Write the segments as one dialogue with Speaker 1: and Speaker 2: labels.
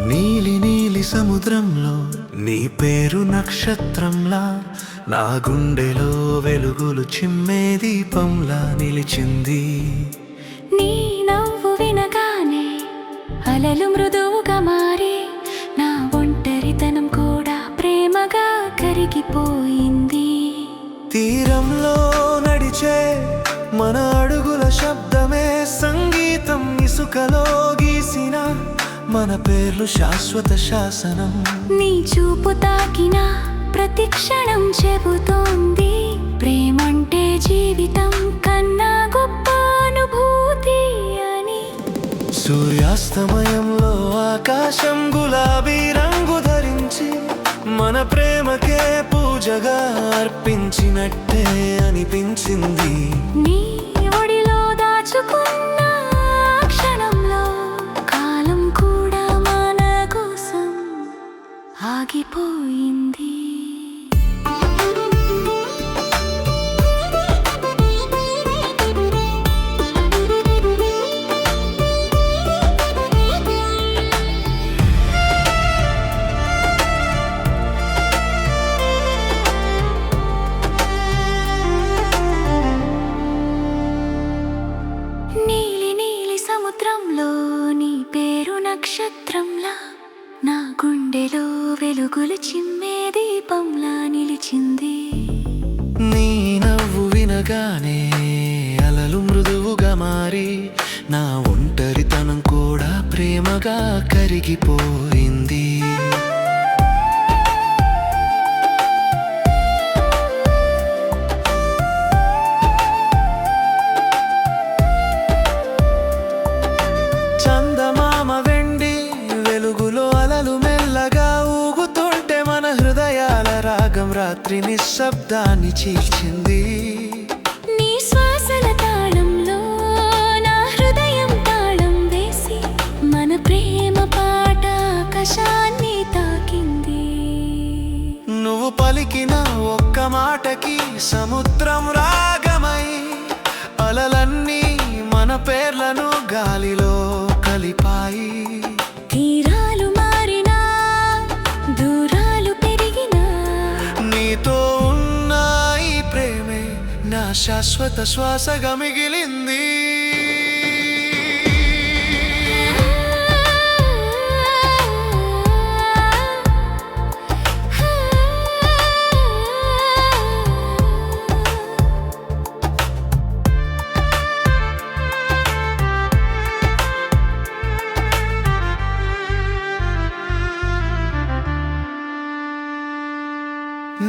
Speaker 1: నీలి నీలి సముద్రంలో నీ పేరు నక్షత్రంలా, నా గుండెలో వెలుగులు చిమ్మే దీపంలా నిలిచింది.
Speaker 2: నీ నవ్వు వినగానే అలలు మృదువుగా మారి, నా ఒంటరితనం కూడా ప్రేమగా కరిగిపోయింది.
Speaker 1: తీరంలో నడిచే మన అడుగుల శబ్దమే సంగీతం, ఇసుకలో గీసిన మన పేర్లు శాశ్వత శాసనం.
Speaker 2: నీ చూపు తాకిన ప్రతి క్షణం చెబుతోంది, ప్రేమంటే జీవితం కన్నా గొప్ప అనుభూతి అని.
Speaker 1: సూర్యాస్తమయంలో ఆకాశం గులాబీ రంగు ధరించి, మన ప్రేమకే పూజగా అర్పించినట్టే అనిపించింది.
Speaker 2: నీ ఒడిలో దాచుకున్న క్షణంలో కాలం కూడా మన కోసం ఆగిపోయింది. నీలి నీలి సముద్రంలో నీ పేరు నక్షత్రంలా, నా గుండెలో వెలుగులు చిమ్మే దీపంలా నిలిచింది.
Speaker 1: నీ నవ్వు వినగానే అలలు మృదువుగా మారి, నా ఒంటరితనం కూడా ప్రేమగా కరిగిపోయింది. చందమామ వెండి వెలుగులో అలలు మెల్లగా ఊగుతుంటే, మన హృదయాల రాగం రాత్రి నిశ్శబ్దాన్ని చీల్చింది.
Speaker 2: నీ శ్వాసల తాళంలో నా హృదయం తాళం వేసి, మన ప్రేమ పాట ఆకాశాన్ని తాకింది.
Speaker 1: నువ్వు పలికిన ఒక్క మాటకి సముద్రం రాగమై, అలలన్నీ మన పేర్లను గాలిలో కలిపాయి.
Speaker 2: తీరాలు మారినా దూరాలు పెరిగినా,
Speaker 1: నీతో ఉన్న ఈ ప్రేమే నా శాశ్వత శ్వాసగా మిగిలింది.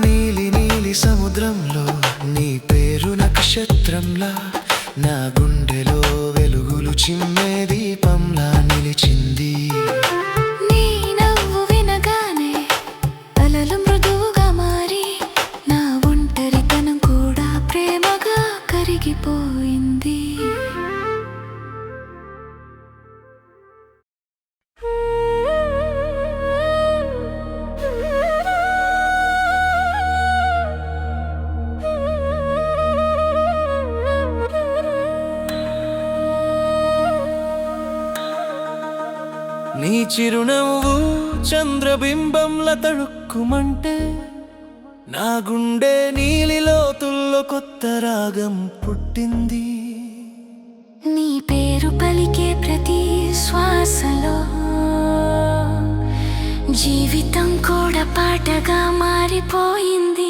Speaker 1: నీలి నీలి సముద్రంలో నీ పేరు నక్షత్రంలా, నా గుండెలో వెలుగులు చిమ్మే దీపంలా నిలిచింది.
Speaker 2: నీ నవ్వు వినగానే అలలు మృదువుగా మారి, నా ఒంటరితనం కూడా ప్రేమగా కరిగిపోయింది.
Speaker 1: నీ చిరునవ్వు చంద్రబింబంలా తడుక్కుమంటే, నా గుండె నీలి లోతుల్లో కొత్త రాగం పుట్టింది.
Speaker 2: నీ పేరు పలికే ప్రతి శ్వాసలో జీవితం కూడా పాటగా మారిపోయింది.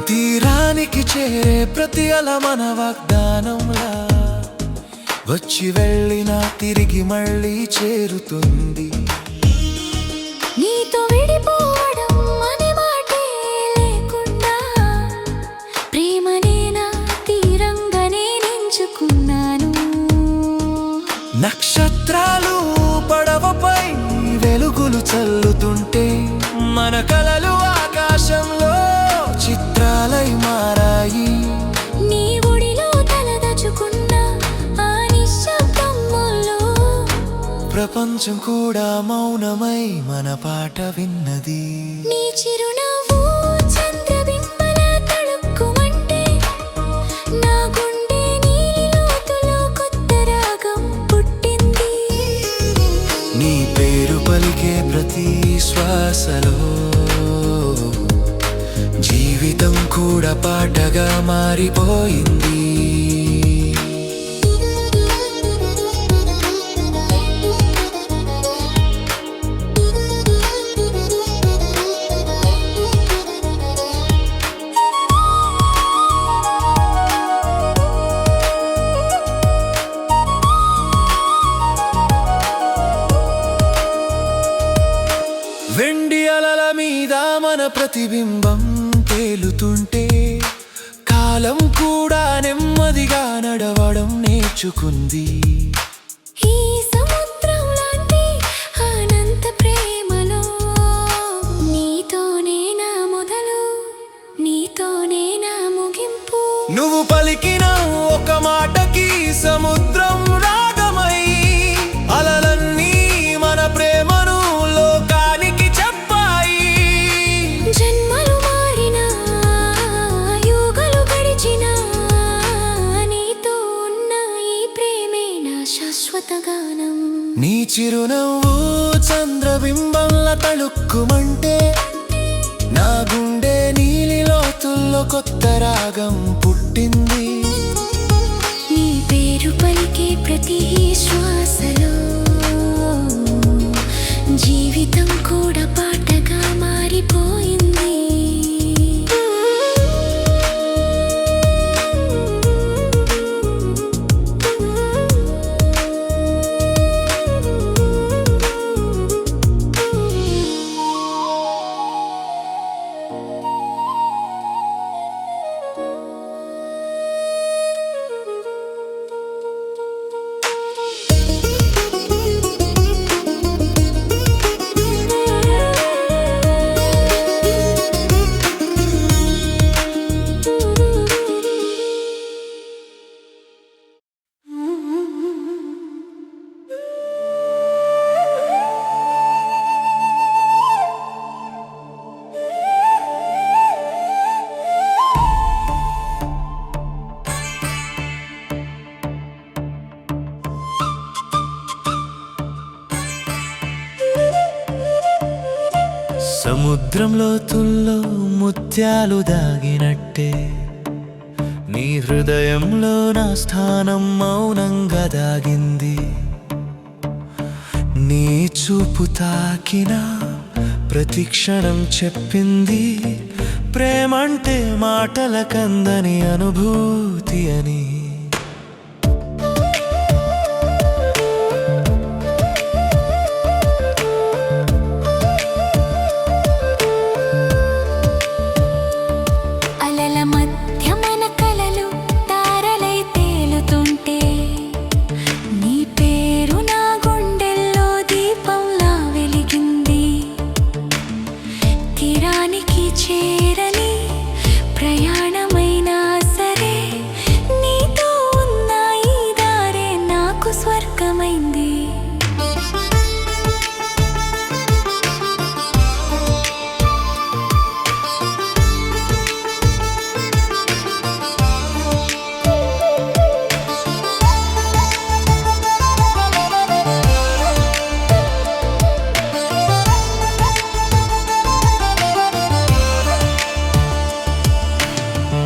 Speaker 1: తీరానికి చేరే ప్రతి అల మన వాగ్దానంలా, వచ్చి వెళ్ళినా తిరిగి మళ్ళీ చేరుతుంది.
Speaker 2: నీతో విడిపోవడం అనే మాటే లేకుండా ప్రేమనే నా తీరంగానే నించుకున్నాను.
Speaker 1: నక్షత్రాలు పడవపై వెలుగులు చల్లుతుంటే మన కలలు ఆకాశంలో చిత్రాలై మారాయి.
Speaker 2: నీ ఒడిలో తలదచుకున్న ఆ నిశ్శబ్దంలో
Speaker 1: ప్రపంచం కూడా మౌనమై మన పాట విన్నది.
Speaker 2: నీ చిరునవ్వు చంద్రబింబల తళుక్కుమంటే నా గుండె నీలి లోతులో కొత్త రాగం పుట్టింది.
Speaker 1: నీ పేరు పలికే ప్రతి శ్వాసలో జీవితం కూడా పాటగా మారిపోయింది. వెండి అలల మీద మన ప్రతిబింబం తేలుతుంటే కాలం కూడా నెమ్మదిగా నడవడం నేర్చుకుంది.
Speaker 2: ఈ సముద్రం లాంటి అనంత ప్రేమలో నీతోనే నా మొదలు, నీతోనే నా ముగింపు.
Speaker 1: నువ్వు పలికిన ఒక మాటకి సముద్రం రాగమై అలలన్నీ మన ప్రేమను లోకానికి చెప్పాయి.
Speaker 2: జన్మలు మారినా యుగాలు గడిచినా నీతో ఉన్న ఈ ప్రేమే నా శాశ్వత గానం.
Speaker 1: నీ చిరునవ్వు చంద్రబింబంలా తళుక్కుమంటే నా గుండె నీలి లోతుల్లో కొత్త రాగం పుట్టింది.
Speaker 2: నీ పేరు పలికే ప్రతి శ్వాసలో జీవితం కూడా పాటగా మారిపోయింది.
Speaker 1: సముద్రం లోతుల్లో ముత్యాలు దాగినట్టే నీ హృదయంలో నా స్థానం మౌనంగా దాగింది. నీ చూపు తాకిన ప్రతి క్షణం చెప్పింది ప్రేమంటే మాటల కందని అనుభూతి అని.
Speaker 2: అలల మధ్య మన కలలు తారలై తేలుతుంటే నీ పేరు నా గుండెల్లో దీపంలా వెలిగింది. తీరానికి చేరని ప్రయాణమైనా సరే నీతో ఉన్న ఈ దారే నాకు స్వర్గమైంది.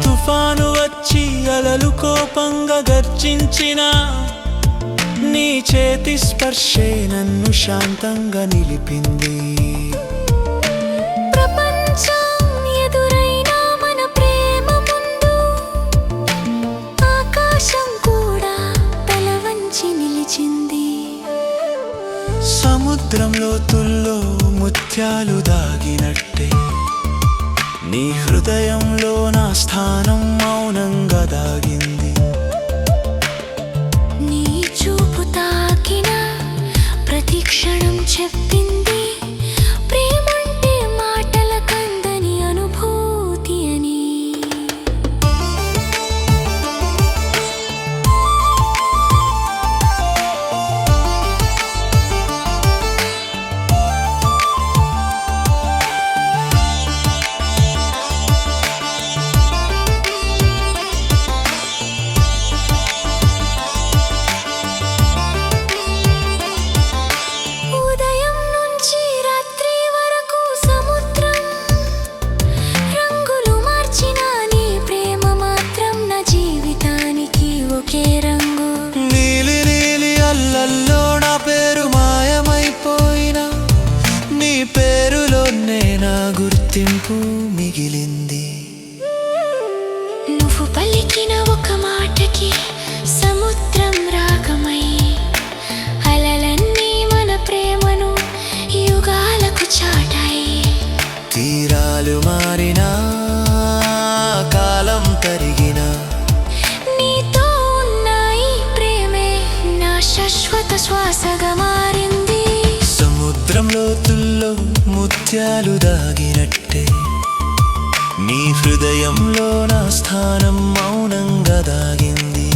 Speaker 1: తుఫాను వచ్చి అలలు కోపంగా గర్జించిన నీ చేతి స్పర్శే నన్ను శాంతంగా నిలిపింది.
Speaker 2: ప్రపంచం ఎదురైనా మన ప్రేమ ముందు ఆకాశం కూడా తల వంచి
Speaker 1: సముద్రం లోతుల్లో ముత్యాలు దాగినట్టే నీ హృదయంలో నా స్థానం మౌనంగా దాగింది.
Speaker 2: నీ చూపు తాకిన ప్రతి క్షణం చెప్పింది ప్రేమంటే మాటల కందని అనుభూతి అని.
Speaker 1: గుర్తింపు మిగిలింది.
Speaker 2: నువ్వు పలికిన ఒక మాటకి సముద్రం రాగమై అలలన్నీ మన ప్రేమను యుగాలకు చాటాయి.
Speaker 1: తీరాలు మారినా కాలం తరిగినా
Speaker 2: నీతో ఉన్న ఈ ప్రేమే నా శాశ్వత శ్వాసగా మారింది.
Speaker 1: సముద్రం లోతుల్లో ముత్యాలు దాగినట్టే నీ హృదయంలో నా స్థానం మౌనంగా దాగింది.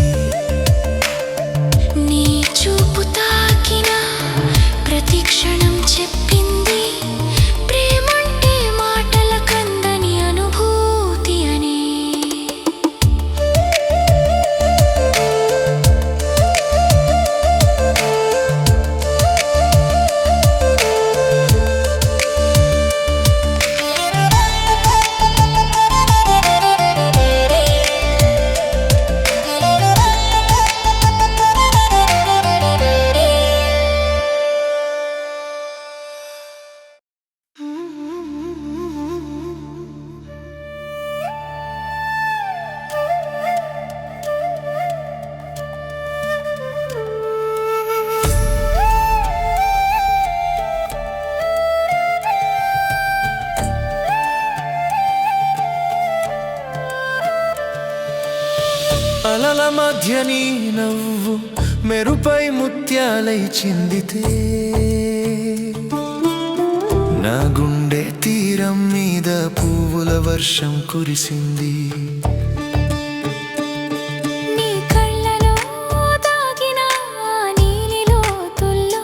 Speaker 2: నీ చూపు తాకిన ప్రతి క్షణం చెప్పింది ప్రేమంటే మాటల కందని అనుభూతి అని.
Speaker 1: అలల మధ్య నీ నవ్వు మెరుపై ముత్యాలై చిందితే నా గుండె తీరం మీద పువ్వుల వర్షం కురిసింది.
Speaker 2: నీ కళ్ళలో దాగిన నీలి లోతుల్లో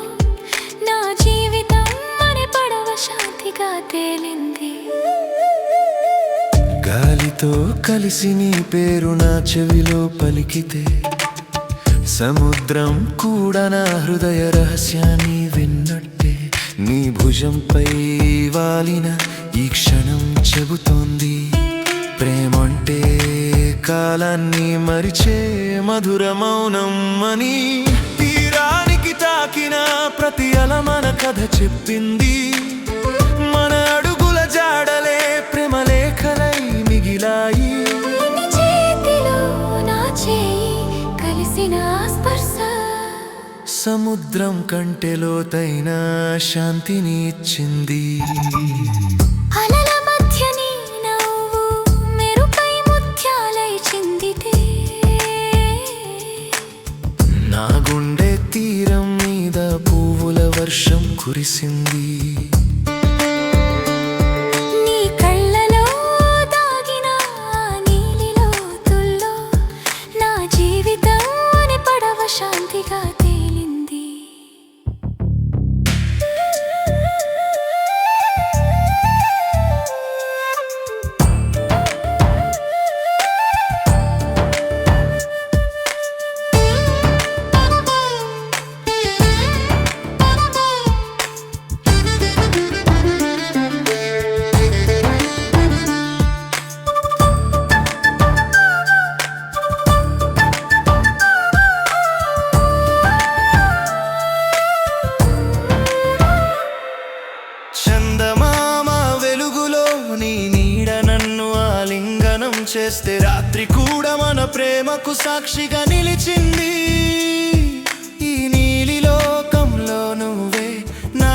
Speaker 2: నా జీవితం అనే పడవ శాంతిగా తేలింది.
Speaker 1: గాలితో కలిసి నీ పేరు నా చెవిలో పలికితే సముద్రం కూడా నా హృదయ రహస్యాన్ని విన్నట్టే నీ భుజంపై వాలిన ఈ క్షణం చెబుతోంది ప్రేమంటే కాలాన్ని మరిచే మధుర మౌనం అని. తీరానికి తాకిన ప్రతి అల మన కథ చెప్పింది. మన అడుగుల జాడలే ప్రేమ లేఖలై మిగిలాయి.
Speaker 2: చేతిలో నా చేయి కలిసిన స్పర్శ
Speaker 1: సముద్రం కంటే లోతైన శాంతిని ఇచ్చింది.
Speaker 2: అలల మధ్య నీ నవ్వు మెరుపై ముత్యాలై చిందితే
Speaker 1: నా గుండె తీరం మీద పువ్వుల వర్షం కురిసింది.
Speaker 2: నీ కళ్ళలో దాగిన నీలి లోతుల్లో నా జీవితం అనే పడవ శాంతిగా తేలింది.
Speaker 1: చేస్తే రాత్రి కూడా మన ప్రేమకు సాక్షిగా నిలిచింది. ఈ నీలి లోకంలో నువ్వే నా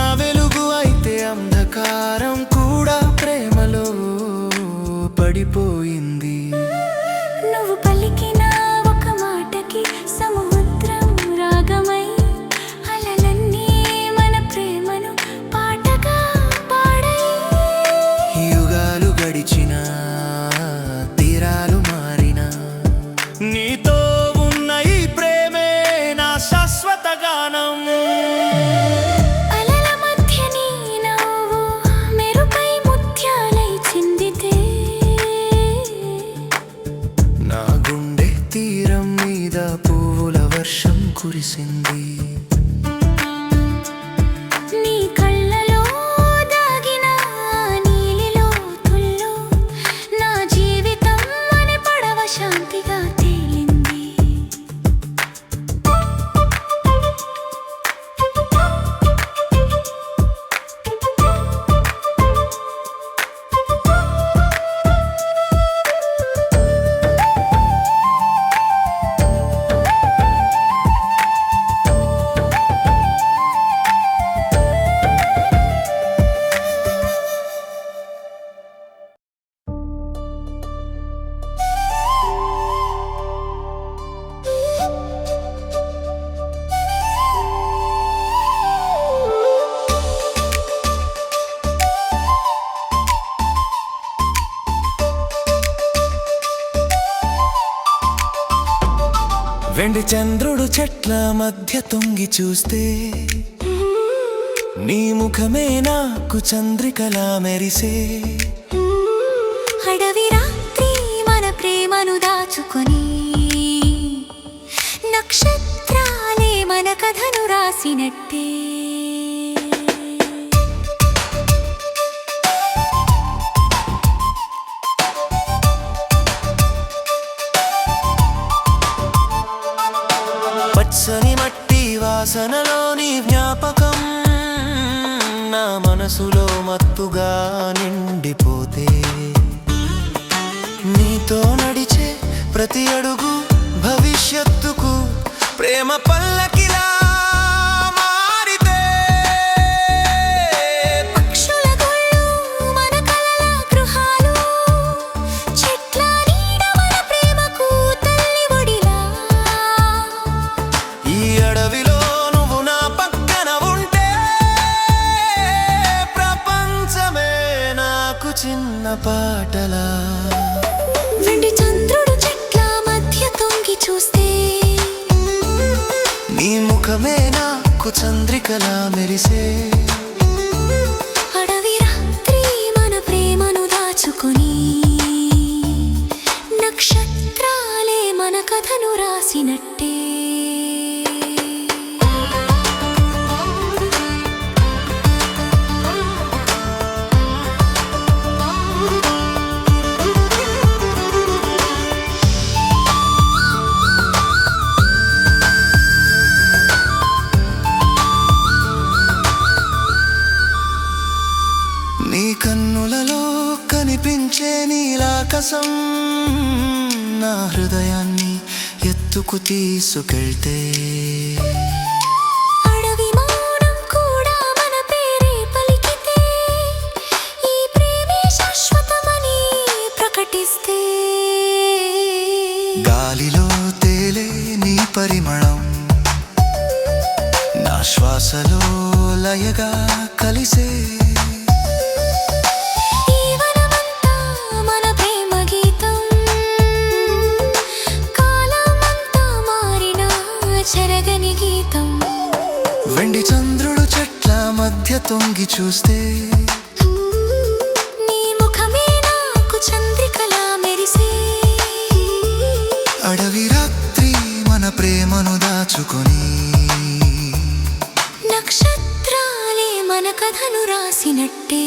Speaker 1: కురిసింది.
Speaker 2: నీ కళ్ళలో దాగిన నీలిలో తుల్లో నా జీవితం అనే పడవ శాంతిగా తేలింది.
Speaker 1: వెండి చంద్రుడు చెట్ల మధ్య తొంగి చూస్తే నీ ముఖమే నాకు చంద్రికలా మెరిసే.
Speaker 2: అడవి రాత్రి మన ప్రేమను దాచుకొని నక్షత్రాలే మన కథను రాసినట్టే.
Speaker 1: పచ్చని మట్టి వాసనలోని జ్ఞాపకం నా మనసులో మత్తుగా నిండిపోతే. నీతో నడిచే ప్రతి అడుగు భవిష్యత్తుకు ప్రేమ పల్లకిలా మారితే.
Speaker 2: పక్షుల గొళ్ళు మన కలల గృహాలు, చెట్ల నీడ మన ప్రేమకు తల్లి ఒడిలా.
Speaker 1: ఈ అడవిలో నువ్వు నా పక్కన ఉంటే ప్రపంచమే నాకు చిన్న పాటలా.
Speaker 2: వెండి చంద్రుడు చెట్ల మధ్య తొంగి చూస్తే
Speaker 1: నీ ముఖమే నాకు చంద్రికలా మెరిసే.
Speaker 2: అడవి రాత్రి మన ప్రేమను దాచుకొని నక్షత్రాలే మన కథను రాసినట్టే.
Speaker 1: నీ కన్నులలో కనిపించే నీలాకాశం నా హృదయాన్ని ఎత్తుకు తీసుకెళ్తే.
Speaker 2: అడవి మౌనం కూడా మన పేరే పలికితే ఈ ప్రేమే శాశ్వతమని ప్రకటిస్తే.
Speaker 1: గాలిలో తేలే నీ పరిమళం నా శ్వాసలో లయగా కలిసే.
Speaker 2: ఈ వనమంతా మన ప్రేమ గీతం, కాలమంతా మారిన చెరగని గీతం.
Speaker 1: వెండి చంద్రుడు చెట్ల మధ్య తొంగి చూస్తే
Speaker 2: నీ ముఖమే నాకు చంద్రికలా మెరిసే.
Speaker 1: అడవి రాత్రి మన ప్రేమను దాచుకొని
Speaker 2: నక్షత్రాలే మన కథను రాసినట్టే.